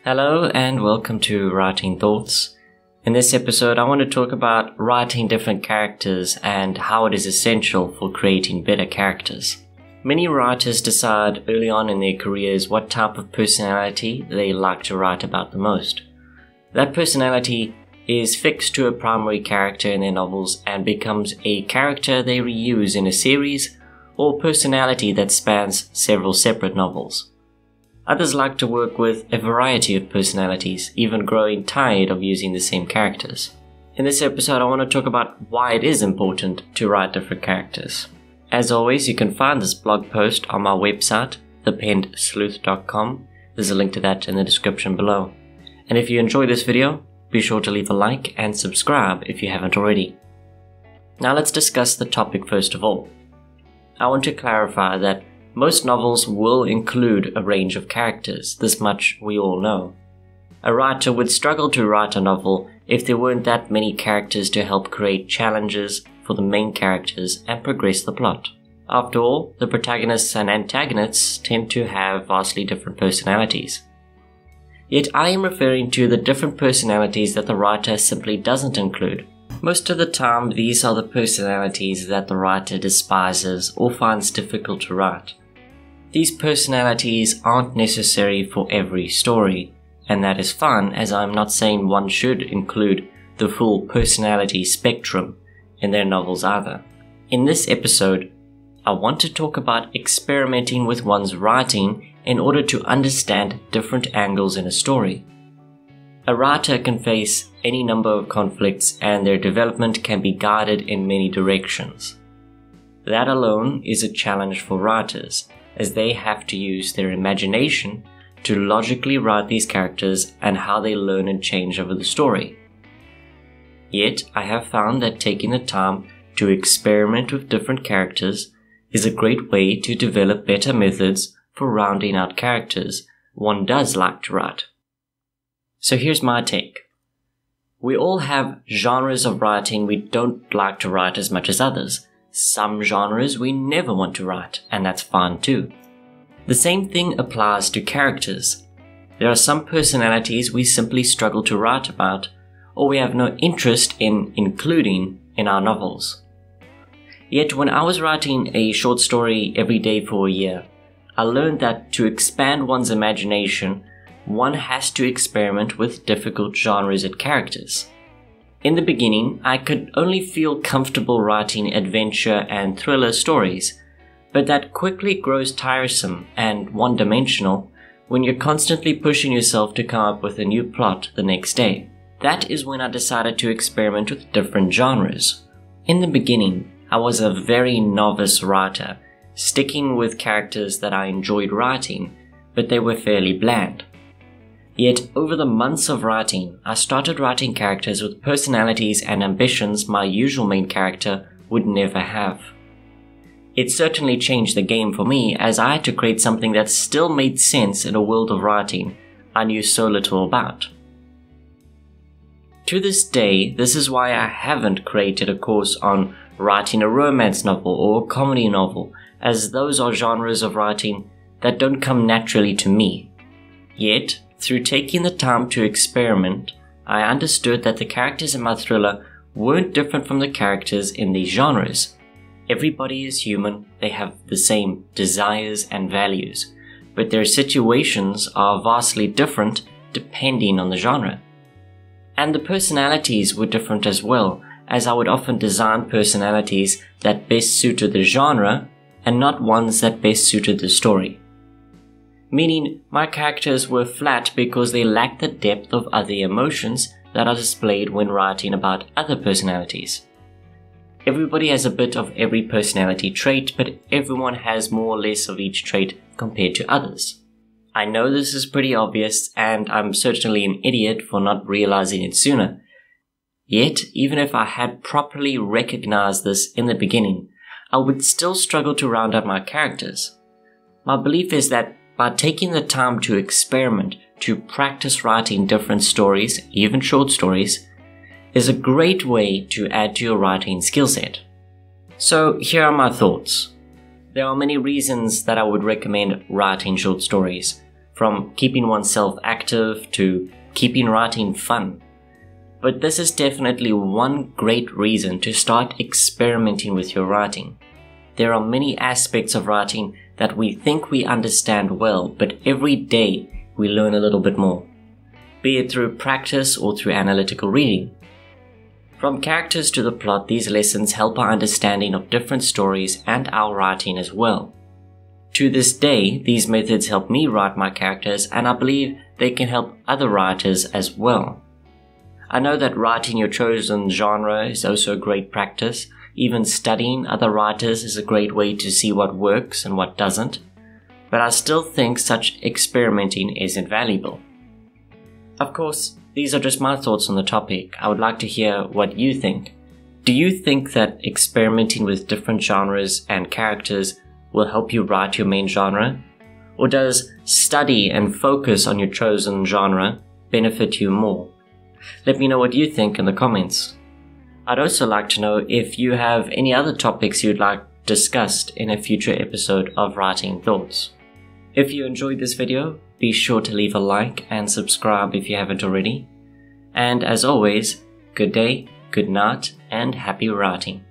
Hello and welcome to Writing Thoughts. In this episode, I want to talk about writing different characters and how it is essential for creating better characters. Many writers decide early on in their careers what type of personality they like to write about the most. That personality is fixed to a primary character in their novels and becomes a character they reuse in a series or personality that spans several separate novels. Others like to work with a variety of personalities, even growing tired of using the same characters. In this episode, I want to talk about why it is important to write different characters. As always, you can find this blog post on my website, thepensedsleuth.com. There's a link to that in the description below. And if you enjoy this video, be sure to leave a like and subscribe if you haven't already. Now let's discuss the topic first of all. I want to clarify that most novels will include a range of characters, this much we all know. A writer would struggle to write a novel if there weren't that many characters to help create challenges for the main characters and progress the plot. After all, the protagonists and antagonists tend to have vastly different personalities. Yet I am referring to the different personalities that the writer simply doesn't include. Most of the time, these are the personalities that the writer despises or finds difficult to write. These personalities aren't necessary for every story, and that is fine, as I'm not saying one should include the full personality spectrum in their novels either. In this episode, I want to talk about experimenting with one's writing in order to understand different angles in a story. A writer can face any number of conflicts and their development can be guided in many directions. That alone is a challenge for writers, as they have to use their imagination to logically write these characters and how they learn and change over the story. Yet, I have found that taking the time to experiment with different characters is a great way to develop better methods for rounding out characters one does like to write. So here's my take. We all have genres of writing we don't like to write as much as others. Some genres we never want to write, and that's fine too. The same thing applies to characters. There are some personalities we simply struggle to write about, or we have no interest in including in our novels. Yet when I was writing a short story every day for a year, I learned that to expand one's imagination, one has to experiment with difficult genres and characters. In the beginning, I could only feel comfortable writing adventure and thriller stories, but that quickly grows tiresome and one-dimensional when you're constantly pushing yourself to come up with a new plot the next day. That is when I decided to experiment with different genres. In the beginning, I was a very novice writer, sticking with characters that I enjoyed writing, but they were fairly bland. Yet, over the months of writing, I started writing characters with personalities and ambitions my usual main character would never have. It certainly changed the game for me, as I had to create something that still made sense in a world of writing I knew so little about. To this day, this is why I haven't created a course on writing a romance novel or a comedy novel, as those are genres of writing that don't come naturally to me. Yet, through taking the time to experiment, I understood that the characters in my thriller weren't different from the characters in these genres. Everybody is human, they have the same desires and values, but their situations are vastly different depending on the genre. And the personalities were different as well, as I would often design personalities that best suited the genre and not ones that best suited the story. Meaning, my characters were flat because they lacked the depth of other emotions that are displayed when writing about other personalities. Everybody has a bit of every personality trait, but everyone has more or less of each trait compared to others. I know this is pretty obvious, and I'm certainly an idiot for not realizing it sooner. Yet, even if I had properly recognized this in the beginning, I would still struggle to round out my characters. My belief is that by taking the time to experiment, to practice writing different stories, even short stories, is a great way to add to your writing skill set. So here are my thoughts. There are many reasons that I would recommend writing short stories. from keeping oneself active to keeping writing fun. But this is definitely one great reason to start experimenting with your writing. There are many aspects of writing that we think we understand well, but every day we learn a little bit more, be it through practice or through analytical reading. From characters to the plot, these lessons help our understanding of different stories and our writing as well. To this day, these methods help me write my characters, and I believe they can help other writers as well. I know that writing your chosen genre is also a great practice. Even studying other writers is a great way to see what works and what doesn't. But I still think such experimenting is invaluable. Of course, these are just my thoughts on the topic. I would like to hear what you think. Do you think that experimenting with different genres and characters will help you write your main genre? Or does study and focus on your chosen genre benefit you more? Let me know what you think in the comments. I'd also like to know if you have any other topics you'd like discussed in a future episode of Writing Thoughts. If you enjoyed this video, be sure to leave a like and subscribe if you haven't already. And as always, good day, good night, and happy writing.